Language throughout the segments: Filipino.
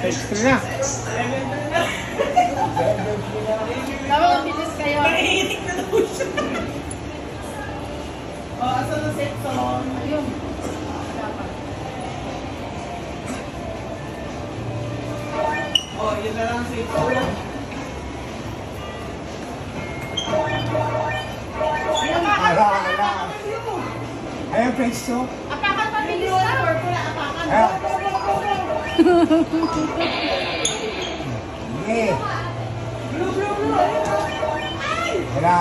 Extra na. Tama kung bilis kayo. Nahihinig na po siya. O, asan na section? Ayun. O, yun na lang section. Ayan, presto. Apakan pa bilis na. Ayan. Sige. Wala.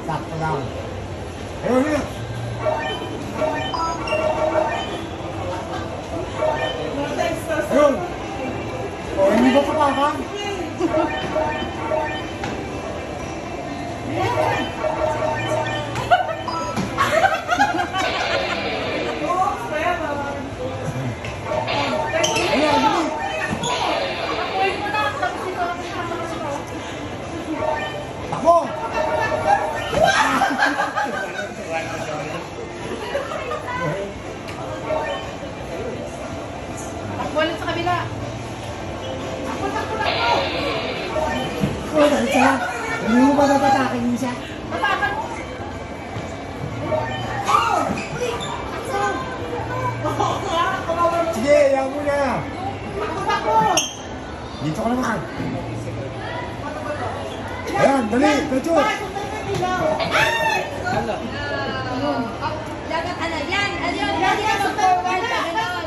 Sakto lang. Ayun, ayun. Ayun. O, hindi ba papakan? Ako! Takbuhan sa kabila. Takbo. Oh, dahil siya. Hindi mo ba natatakin niya siya? Tapakan mo. Sige, ayaw mo na. Takbo. Dito ka naman. Ayan, dali, Pecho. Dapat ano, yan, mag-forward pa, gano'n.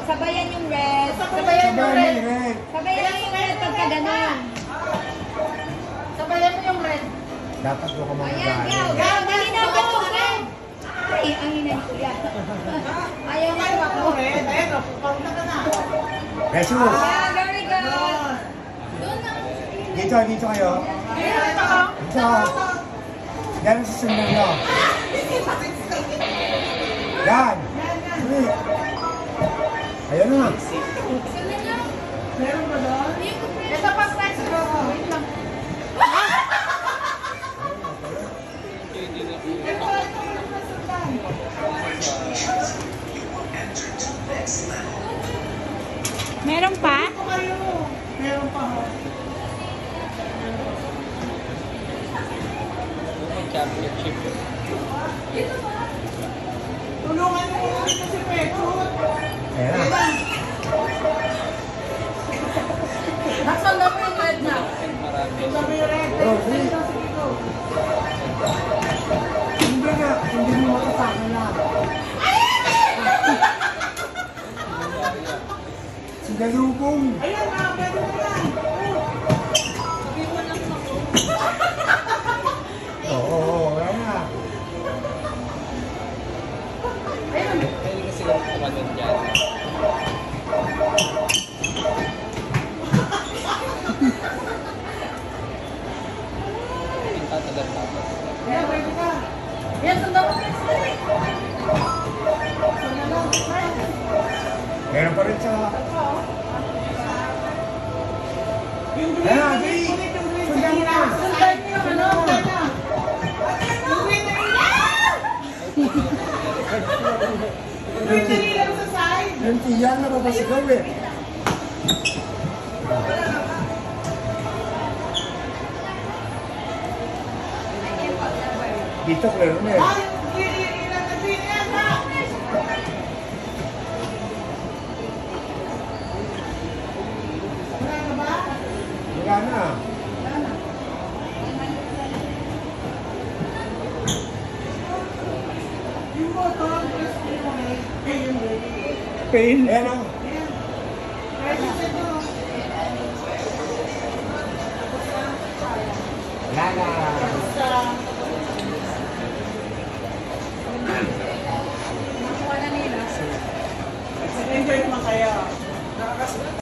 Sabayan yung red. Sabayan yung red. Sabayan yung red pagka gano'n. Sabayan mo yung red. Dapat mo ka Ayan, mamagaling. go, dali na, go, go. Ay, ang hina ni Kuya. Ayaw nga ako. Ayan, o, pupunta ka na. Pecho. Yeah, very good. Doon na. Dito kayo. Dito. Yan ang susunod nyo. Yan. Dali. Ayan na. Meron ba doon? Ito pa press ko. Wait lang. Meron pa? Meron pa ho. Tulungan mo ko si Petro. Ayan na. Nasaan na po yung red na? Sabi yung red. Oh, sige. Hindi na. Hindi mo matasakin na. Sigalubong. Ayan na, pwede mo yan. Oo, ayan na. Ayun. Pwede kasi lang kumagal dyan. Tatagal tapos. Ayan, pwede ka. Ayan, sundan mo. Meron pa rin sa... Ayan na, dali. Sundan mo na. Sundan mo yung ano. Yung tiyan na papasigaw eh. Dito, klaro na eh. Wala na. Pain. Ayan o. Wala na.